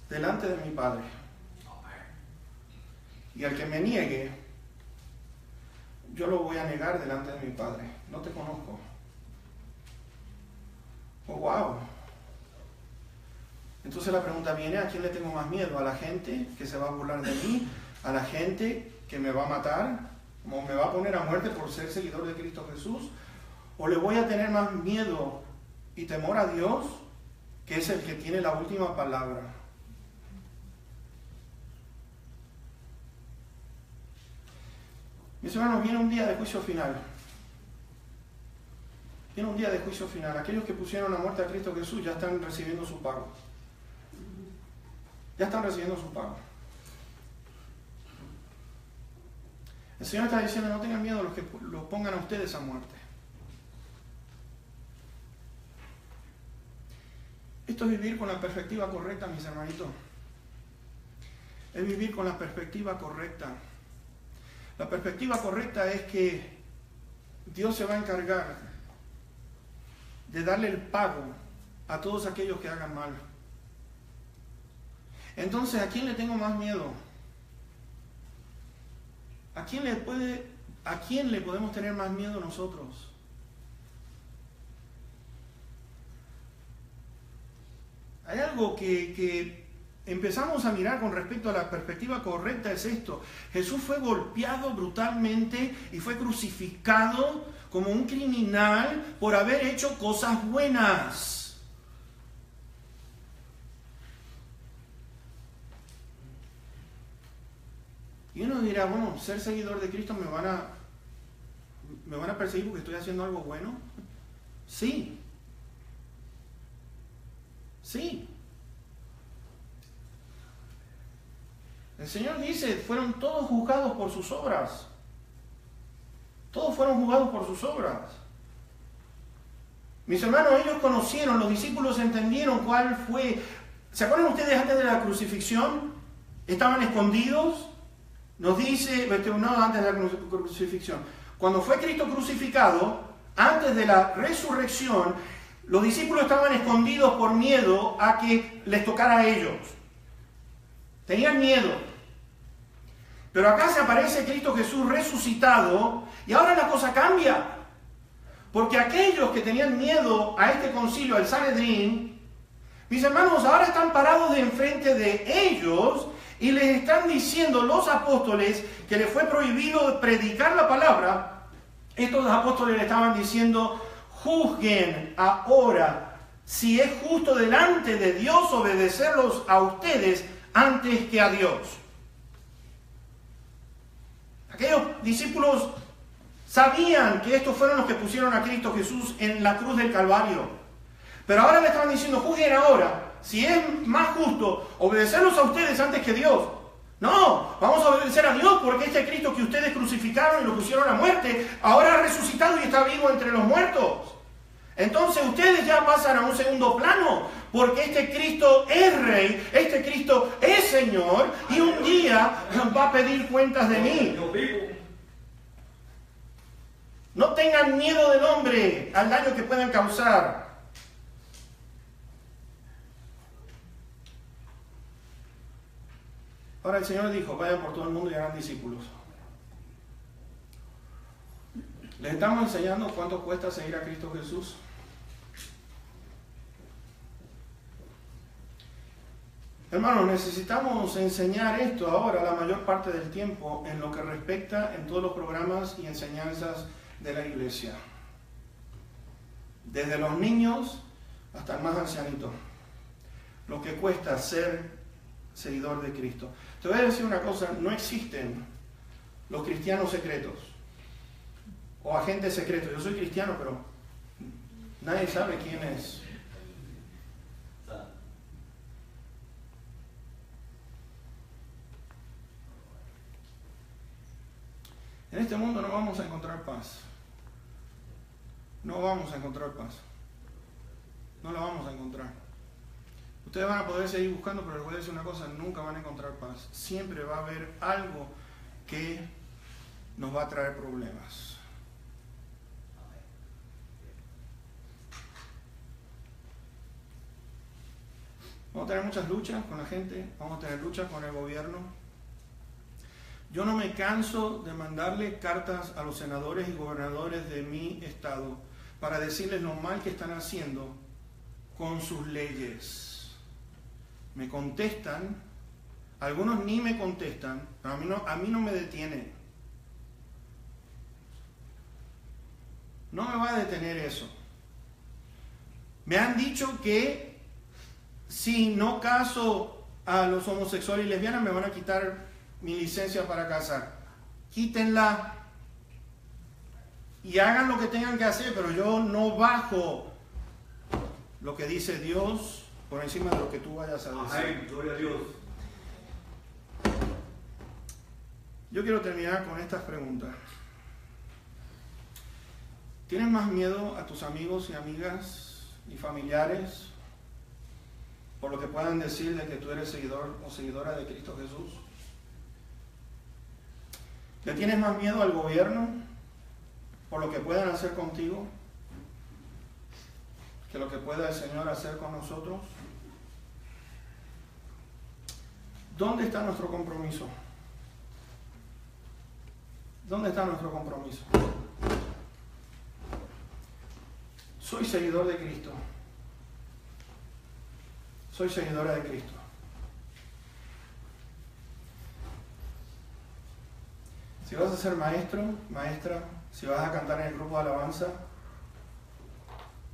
delante de mi Padre. Y al que me niegue, yo lo voy a negar delante de mi Padre. No te conozco. Oh, wow. Entonces la pregunta viene, ¿a quién le tengo más miedo? ¿A la gente que se va a burlar de mí? ¿A la gente que me va a matar? ¿O me va a poner a muerte por ser seguidor de Cristo Jesús? ¿O le voy a tener más miedo y temor a Dios, que es el que tiene la última palabra? Mis hermanos, viene un día de juicio final. Viene un día de juicio final. Aquellos que pusieron a muerte a Cristo Jesús ya están recibiendo su pago. Ya están recibiendo su pago. El Señor está diciendo, no tengan miedo los que los pongan a ustedes a muerte. Esto es vivir con la perspectiva correcta, mis hermanitos. Es vivir con la perspectiva correcta. La perspectiva correcta es que Dios se va a encargar de darle el pago a todos aquellos que hagan mal. Entonces, ¿a quién le tengo más miedo? ¿A quién le podemos tener más miedo nosotros? Hay algo que empezamos a mirar con respecto a la perspectiva correcta, es esto. Jesús fue golpeado brutalmente y fue crucificado como un criminal por haber hecho cosas buenas. Y uno dirá, bueno, ser seguidor de Cristo me van a perseguir porque estoy haciendo algo bueno. Sí. Sí. El Señor dice, fueron todos juzgados por sus obras. Todos fueron juzgados por sus obras. Mis hermanos, ellos conocieron, los discípulos entendieron cuál fue. ¿Se acuerdan ustedes antes de la crucifixión? Estaban escondidos. Nos dice, no, antes de la crucifixión. Cuando fue Cristo crucificado, antes de la resurrección, los discípulos estaban escondidos por miedo a que les tocara a ellos. Tenían miedo. Pero acá se aparece Cristo Jesús resucitado y ahora la cosa cambia. Porque aquellos que tenían miedo a este concilio, al Sanedrín, mis hermanos, ahora están parados de enfrente de ellos y les están diciendo los apóstoles que les fue prohibido predicar la palabra. Estos apóstoles le estaban diciendo, juzguen ahora si es justo delante de Dios obedecerlos a ustedes antes que a Dios. Aquellos discípulos sabían que estos fueron los que pusieron a Cristo Jesús en la cruz del Calvario. Pero ahora le estaban diciendo, juzguen ahora si es más justo obedecerlos a ustedes antes que Dios. No, vamos a obedecer a Dios porque este Cristo que ustedes crucificaron y lo pusieron a muerte, ahora ha resucitado y está vivo entre los muertos. Entonces ustedes ya pasan a un segundo plano, porque este Cristo es Rey, este Cristo es Señor, y un día va a pedir cuentas de mí. No tengan miedo del hombre, al daño que puedan causar. Ahora el Señor dijo, vayan por todo el mundo y hagan discípulos. ¿Les estamos enseñando cuánto cuesta seguir a Cristo Jesús? Hermanos, necesitamos enseñar esto ahora la mayor parte del tiempo en lo que respecta en todos los programas y enseñanzas de la iglesia. Desde los niños hasta el más ancianito. Lo que cuesta ser seguidor de Cristo. Te voy a decir una cosa, no existen los cristianos secretos o agentes secretos. Yo soy cristiano, pero nadie sabe quién es. En este mundo no vamos a encontrar paz. No vamos a encontrar paz. No la vamos a encontrar. Ustedes van a poder seguir buscando, pero les voy a decir una cosa, nunca van a encontrar paz. Siempre va a haber algo que nos va a traer problemas. Vamos a tener muchas luchas con la gente, vamos a tener luchas con el gobierno. Yo no me canso de mandarle cartas a los senadores y gobernadores de mi estado para decirles lo mal que están haciendo con sus leyes. Me contestan, algunos ni me contestan, pero a mí no me detiene. No me va a detener eso. Me han dicho que si no caso a los homosexuales y lesbianas me van a quitar mi licencia para casar. Quítenla y hagan lo que tengan que hacer, pero yo no bajo lo que dice Dios por encima de lo que tú vayas a decir. Amén, gloria a Dios. Yo quiero terminar con estas preguntas. ¿Tienes más miedo a tus amigos y amigas y familiares por lo que puedan decir de que tú eres seguidor o seguidora de Cristo Jesús? ¿Le tienes más miedo al gobierno por lo que puedan hacer contigo? que lo que pueda el Señor hacer con nosotros? ¿Dónde está nuestro compromiso? ¿Dónde está nuestro compromiso? Soy seguidor de Cristo. Soy seguidora de Cristo. Si vas a ser maestro, maestra, si vas a cantar en el grupo de alabanza,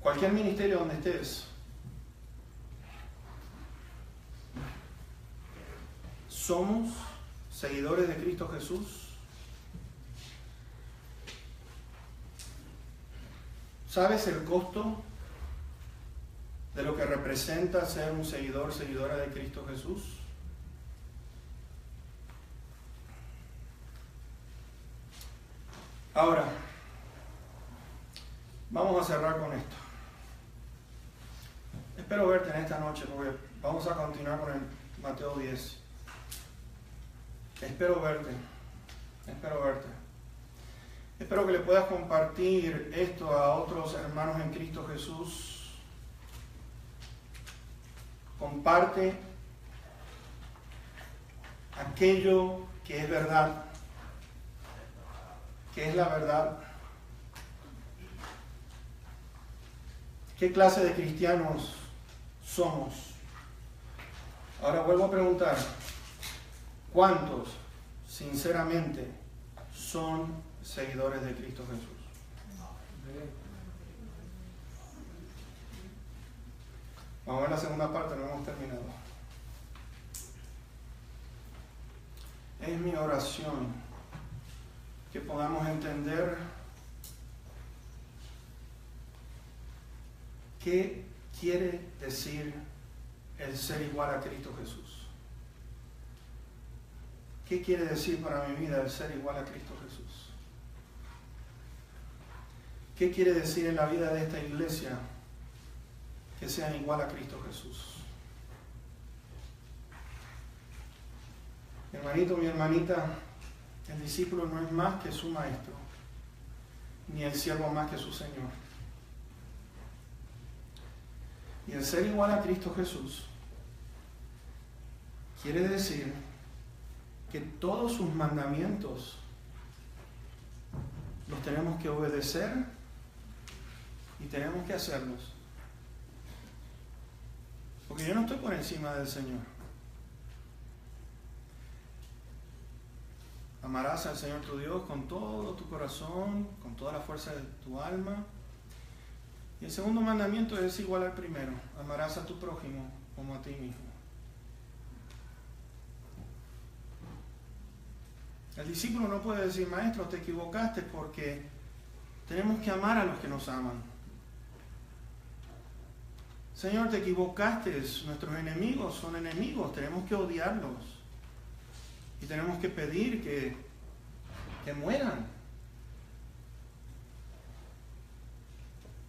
cualquier ministerio donde estés, ¿somos seguidores de Cristo Jesús? ¿Sabes el costo de lo que representa ser un seguidor, seguidora de Cristo Jesús? Ahora, vamos a cerrar con esto. Espero verte en esta noche porque vamos a continuar con el Mateo 10. Espero verte. Espero verte. Espero que le puedas compartir esto a otros hermanos en Cristo Jesús. Comparte aquello que es verdad, que es la verdad. ¿Qué clase de cristianos somos? Ahora vuelvo a preguntar, ¿cuántos sinceramente son seguidores de Cristo Jesús? Vamos a ver la segunda parte, no hemos terminado. Es mi oración que podamos entender qué quiere decir el ser igual a Cristo Jesús. ¿Qué quiere decir para mi vida el ser igual a Cristo Jesús? ¿Qué quiere decir en la vida de esta iglesia que sean igual a Cristo Jesús? Mi hermanito, mi hermanita, el discípulo no es más que su maestro, ni el siervo más que su Señor. Y el ser igual a Cristo Jesús quiere decir que todos sus mandamientos los tenemos que obedecer y tenemos que hacerlos. Porque yo no estoy por encima del Señor. Amarás al Señor tu Dios con todo tu corazón, con toda la fuerza de tu alma. Y el segundo mandamiento es igual al primero. Amarás a tu prójimo como a ti mismo. El discípulo no puede decir, maestro, te equivocaste, porque tenemos que amar a los que nos aman. Señor, te equivocaste, nuestros enemigos son enemigos, tenemos que odiarlos. Y tenemos que pedir que mueran.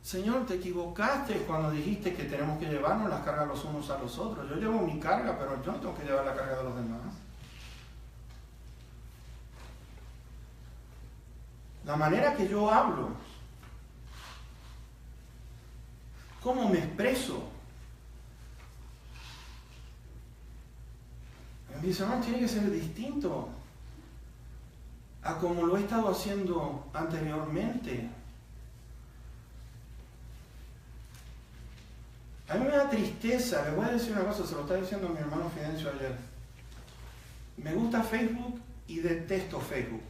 Señor, te equivocaste cuando dijiste que tenemos que llevarnos las cargas los unos a los otros. Yo llevo mi carga, pero yo no tengo que llevar la carga de los demás. La manera que yo hablo, cómo me expreso, mis hermanos, tiene que ser distinto a como lo he estado haciendo anteriormente. A mí me da tristeza, les voy a decir una cosa, se lo está diciendo mi hermano Fidencio ayer. Me gusta Facebook y detesto Facebook.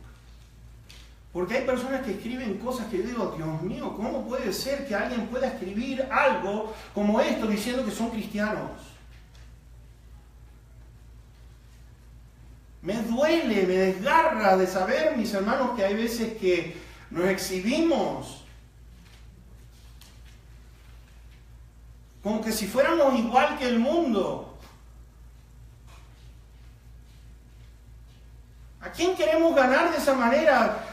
Porque hay personas que escriben cosas que yo digo, Dios mío, ¿cómo puede ser que alguien pueda escribir algo como esto diciendo que son cristianos? Me duele, me desgarra de saber, mis hermanos, que hay veces que nos exhibimos como que si fuéramos igual que el mundo. ¿A quién queremos ganar de esa manera?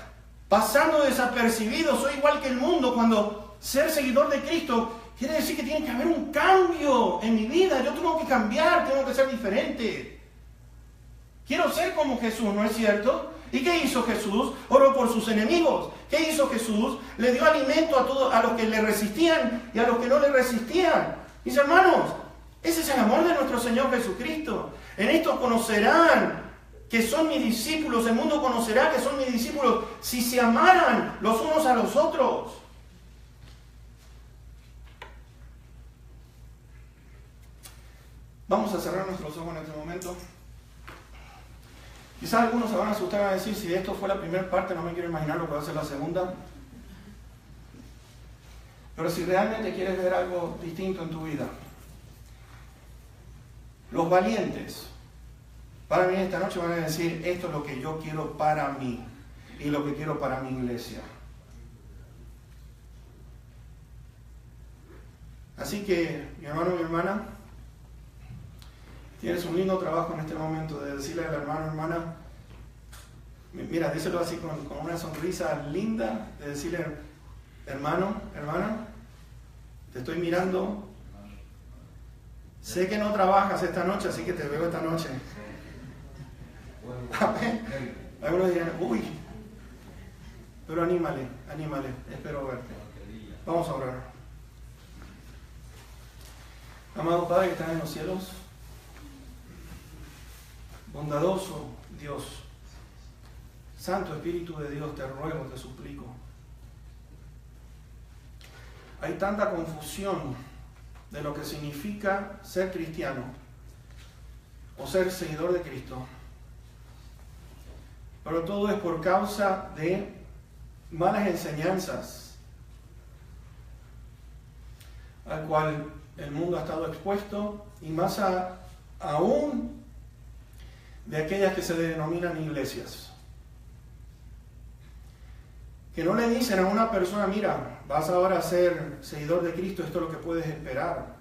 Pasando desapercibido, soy igual que el mundo, cuando ser seguidor de Cristo quiere decir que tiene que haber un cambio en mi vida. Yo tengo que cambiar, tengo que ser diferente. Quiero ser como Jesús, ¿no es cierto? ¿Y qué hizo Jesús? Oró por sus enemigos. ¿Qué hizo Jesús? Le dio alimento a todos, a los que le resistían y a los que no le resistían. Mis hermanos, ese es el amor de nuestro Señor Jesucristo. En esto conocerán que son mis discípulos. El mundo conocerá que son mis discípulos si se amaran los unos a los otros. Vamos a cerrar nuestros ojos en este momento. Quizás algunos se van a asustar y van a decir, si esto fue la primera parte, no me quiero imaginar lo que va a ser la segunda. Pero si realmente quieres ver algo distinto en tu vida, los valientes van a venir esta noche y van a decir, esto es lo que yo quiero para mí y lo que quiero para mi iglesia. Así que, mi hermano y mi hermana, tienes un lindo trabajo en este momento de decirle al hermano, hermana, mira, díselo así con una sonrisa linda, de decirle, hermano, hermana, te estoy mirando, sé que no trabajas esta noche, así que te veo esta noche. Amén. Algunos dirán, uy, pero anímale, espero verte. Vamos a orar. Amado Padre que estás en los cielos, bondadoso Dios, Santo Espíritu de Dios, te ruego, te suplico. Hay tanta confusión de lo que significa ser cristiano o ser seguidor de Cristo, pero todo es por causa de malas enseñanzas al cual el mundo ha estado expuesto, y más aún de aquellas que se denominan iglesias, que no le dicen a una persona, mira, vas ahora a ser seguidor de Cristo, esto es lo que puedes esperar.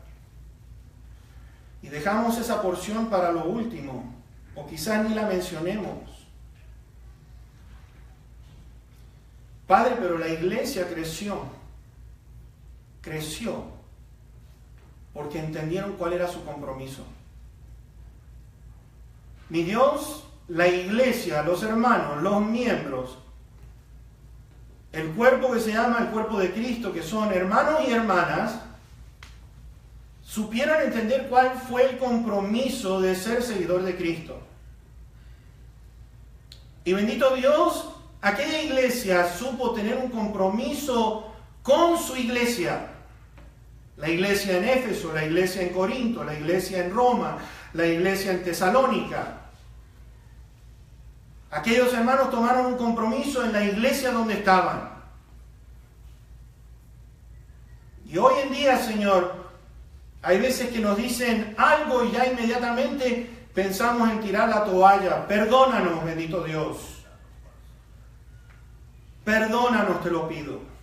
Y dejamos esa porción para lo último, o quizás ni la mencionemos. Padre, pero la iglesia creció, porque entendieron cuál era su compromiso. Mi Dios, la iglesia, los hermanos, los miembros, el cuerpo que se llama el cuerpo de Cristo, que son hermanos y hermanas, supieron entender cuál fue el compromiso de ser seguidor de Cristo. Y bendito Dios, aquella iglesia supo tener un compromiso con su iglesia. La iglesia en Éfeso, la iglesia en Corinto, la iglesia en Roma, la iglesia en Tesalónica. Aquellos hermanos tomaron un compromiso en la iglesia donde estaban. Y hoy en día, Señor, hay veces que nos dicen algo y ya inmediatamente pensamos en tirar la toalla. Perdónanos, bendito Dios. Perdónanos, te lo pido.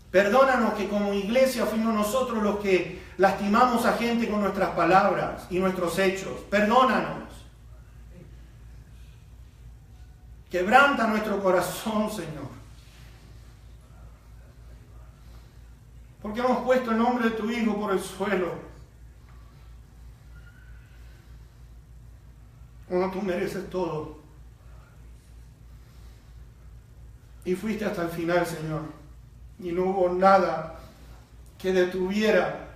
Perdónanos que como iglesia fuimos nosotros los que lastimamos a gente con nuestras palabras y nuestros hechos. Perdónanos. Quebranta nuestro corazón, Señor. Porque hemos puesto el nombre de tu Hijo por el suelo. Cuando tú mereces todo. Y fuiste hasta el final, Señor. Y no hubo nada que detuviera,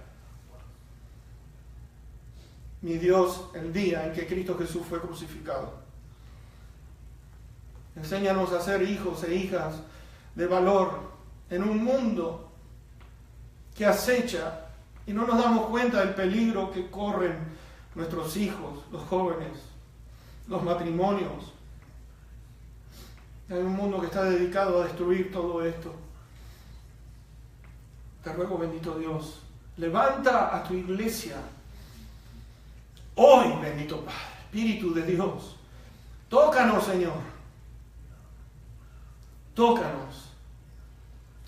mi Dios, el día en que Cristo Jesús fue crucificado. Enséñanos a ser hijos e hijas de valor en un mundo que acecha y no nos damos cuenta del peligro que corren nuestros hijos, los jóvenes, los matrimonios. Hay un mundo que está dedicado a destruir todo esto. Te ruego, bendito Dios, levanta a tu iglesia. Hoy, bendito Padre, Espíritu de Dios, tócanos, Señor. Tócanos.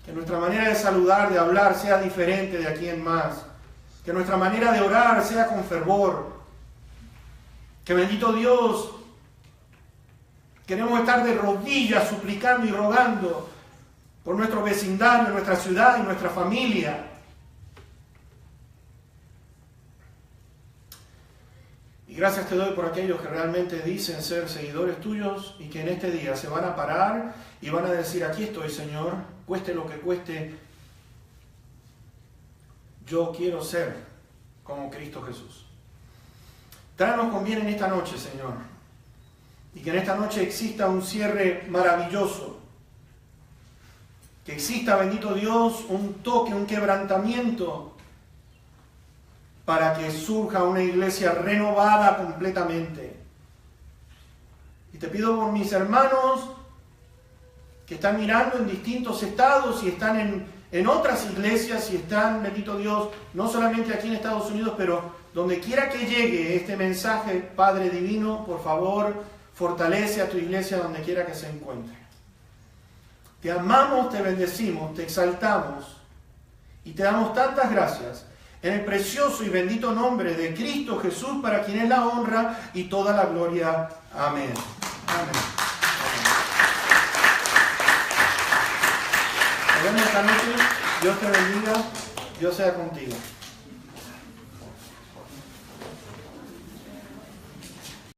Que nuestra manera de saludar, de hablar, sea diferente de aquí en más. Que nuestra manera de orar sea con fervor. Que, bendito Dios, queremos estar de rodillas suplicando y rogando por nuestro vecindario, nuestra ciudad y nuestra familia. Y gracias te doy por aquellos que realmente dicen ser seguidores tuyos y que en este día se van a parar y van a decir, aquí estoy, Señor, cueste lo que cueste, yo quiero ser como Cristo Jesús. Tráenos con bien en esta noche, Señor, y que en esta noche exista un cierre maravilloso, que exista, bendito Dios, un toque, un quebrantamiento, para que surja una iglesia renovada completamente. Y te pido por mis hermanos que están mirando en distintos estados y están en otras iglesias y están, bendito Dios, no solamente aquí en Estados Unidos, pero donde quiera que llegue este mensaje, Padre Divino, por favor, fortalece a tu iglesia donde quiera que se encuentre. Te amamos, te bendecimos, te exaltamos y te damos tantas gracias en el precioso y bendito nombre de Cristo Jesús, para quien es la honra y toda la gloria. Amén. Amén. Nos vemos esta noche. Dios te bendiga. Dios sea contigo.